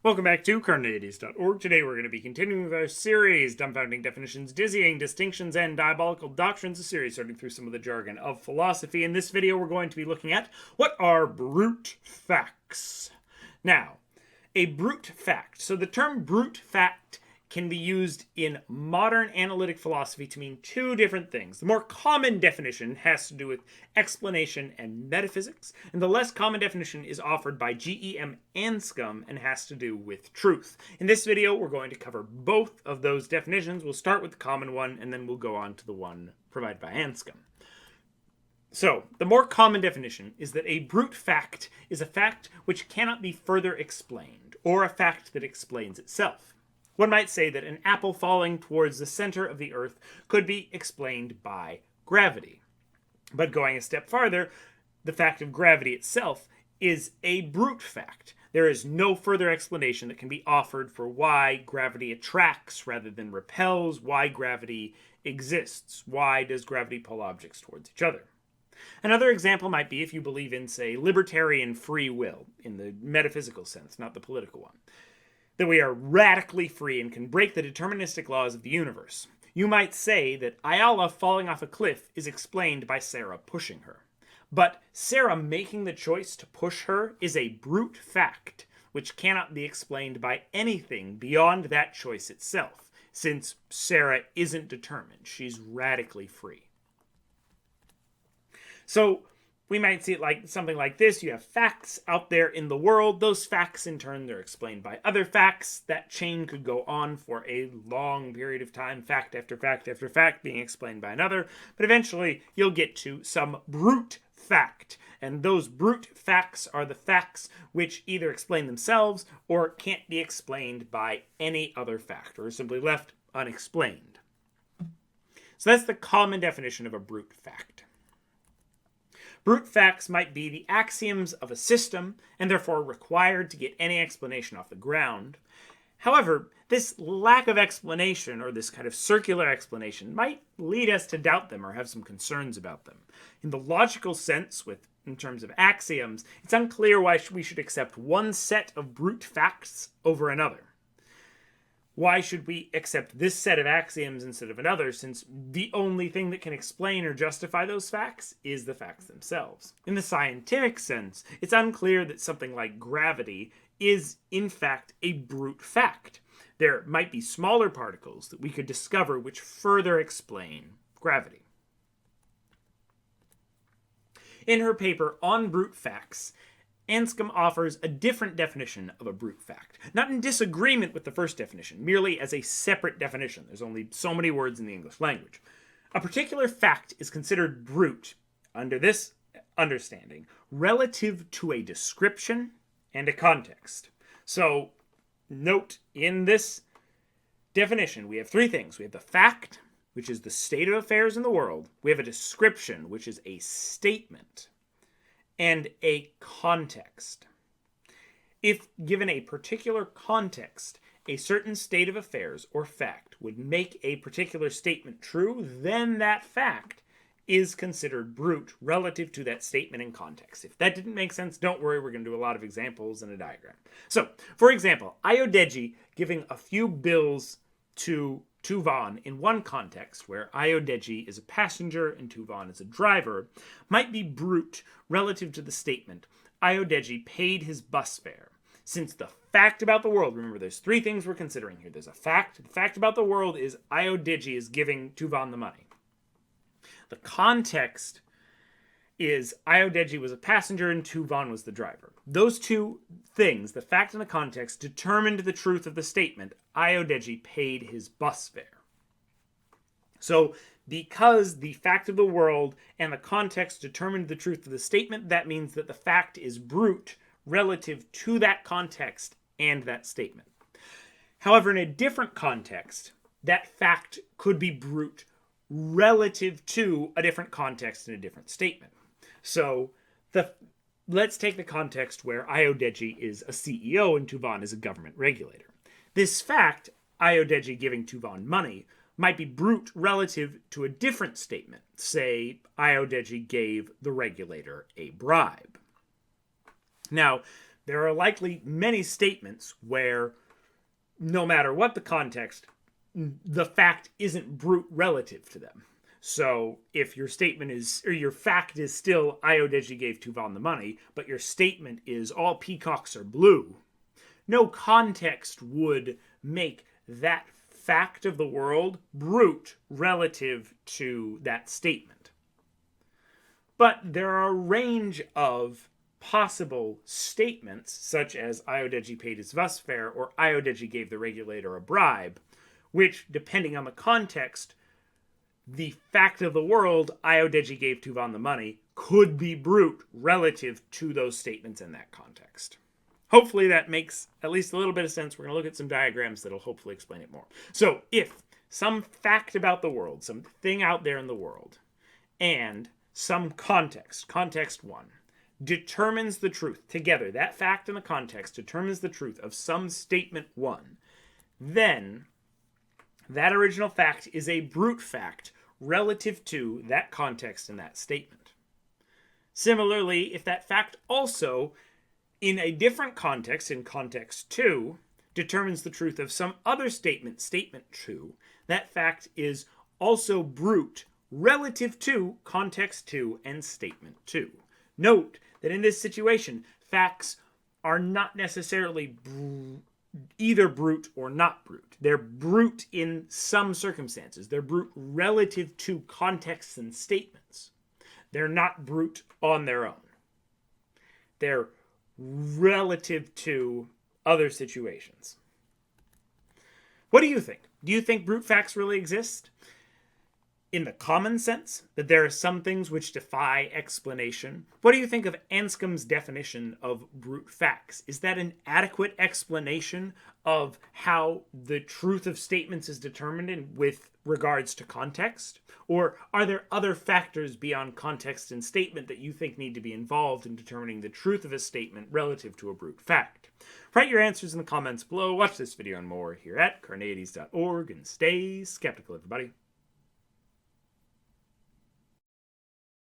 Welcome back to Carneades.org. Today we're going to be continuing with our series, Dumbfounding Definitions, Dizzying Distinctions, and Diabolical Doctrines, a series sorting through some of the jargon of philosophy. In this video we're going to be looking at what are brute facts. Now, a brute fact. So the term brute fact can be used in modern analytic philosophy to mean two different things. The more common definition has to do with explanation and metaphysics, and the less common definition is offered by G.E.M. Ansombe and has to do with truth. In this video, we're going to cover both of those definitions. We'll start with the common one, and then we'll go on to the one provided by Ansombe. So, the more common definition is that a brute fact is a fact which cannot be further explained, or a fact that explains itself. One might say that an apple falling towards the center of the earth could be explained by gravity. But going a step farther, the fact of gravity itself is a brute fact. There is no further explanation that can be offered for why gravity attracts rather than repels, why gravity exists, why does gravity pull objects towards each other. Another example might be if you believe in, say, libertarian free will, in the metaphysical sense, not the political one. That we are radically free and can break the deterministic laws of the universe. You might say that Ayala falling off a cliff is explained by Sarah pushing her. But Sarah making the choice to push her is a brute fact, which cannot be explained by anything beyond that choice itself, since Sarah isn't determined. She's radically free. So, we might see it like something like this. You have facts out there in the world. Those facts, in turn, they're explained by other facts. That chain could go on for a long period of time, fact after fact after fact being explained by another. But eventually, you'll get to some brute fact. And those brute facts are the facts which either explain themselves or can't be explained by any other fact, or are simply left unexplained. So that's the common definition of a brute fact. Brute facts might be the axioms of a system, and therefore required to get any explanation off the ground. However, this lack of explanation, or this kind of circular explanation, might lead us to doubt them or have some concerns about them. In the logical sense, in terms of axioms, it's unclear why we should accept one set of brute facts over another. Why should we accept this set of axioms instead of another, since the only thing that can explain or justify those facts is the facts themselves? In the scientific sense, it's unclear that something like gravity is, in fact, a brute fact. There might be smaller particles that we could discover which further explain gravity. In her paper on brute facts, Ansombe offers a different definition of a brute fact, not in disagreement with the first definition, merely as a separate definition. There's only so many words in the English language. A particular fact is considered brute, under this understanding, relative to a description and a context. So, note, in this definition, we have three things. We have the fact, which is the state of affairs in the world. We have a description, which is a statement, and a context. If given a particular context, a certain state of affairs or fact would make a particular statement true, then that fact is considered brute relative to that statement and context. If that didn't make sense, don't worry, we're going to do a lot of examples in a diagram. So, for example, Ayodeji giving a few bills to Tuvan in one context, where Ayodeji is a passenger and Tuvan is a driver, might be brute relative to the statement, Ayodeji paid his bus fare. Since the fact about the world, remember there's three things we're considering here. There's a fact. The fact about the world is Ayodeji is giving Tuvan the money. The context is Ayodeji was a passenger and Tuvan was the driver. Those two things, the fact and the context, determined the truth of the statement, Ayodeji paid his bus fare. So, because the fact of the world and the context determined the truth of the statement, that means that the fact is brute relative to that context and that statement. However, in a different context, that fact could be brute relative to a different context and a different statement. So, let's take the context where Ayodeji is a CEO and Tuvan is a government regulator. This fact, Ayodeji giving Tuvan money, might be brute relative to a different statement. Say, Ayodeji gave the regulator a bribe. Now, there are likely many statements where, no matter what the context, the fact isn't brute relative to them. So if your statement is, or your fact is still Io Degi gave Tuvan the money, but your statement is all peacocks are blue, no context would make that fact of the world brute relative to that statement. But there are a range of possible statements, such as Io Degi paid his bus fare or Io Degi gave the regulator a bribe, which, depending on the context, the fact of the world, Io Degi gave Tuvan the money, could be brute relative to those statements in that context. Hopefully that makes at least a little bit of sense. We're going to look at some diagrams that'll hopefully explain it more. So if some fact about the world, some thing out there in the world, and some context 1, determines the truth together, that fact and the context determines the truth of some statement 1, then that original fact is a brute fact relative to that context and that statement. Similarly, if that fact also, in a different context, in context 2, determines the truth of some other statement, statement 2, that fact is also brute relative to context 2 and statement 2. Note that in this situation, facts are not necessarily either brute or not brute. They're brute in some circumstances. They're brute relative to contexts and statements. They're not brute on their own. They're relative to other situations. What do you think? Do you think brute facts really exist? In the common sense, that there are some things which defy explanation? What do you think of Anscombe's definition of brute facts? Is that an adequate explanation of how the truth of statements is determined with regards to context? Or are there other factors beyond context and statement that you think need to be involved in determining the truth of a statement relative to a brute fact? Write your answers in the comments below. Watch this video and more here at Carneades.org, and stay skeptical, everybody.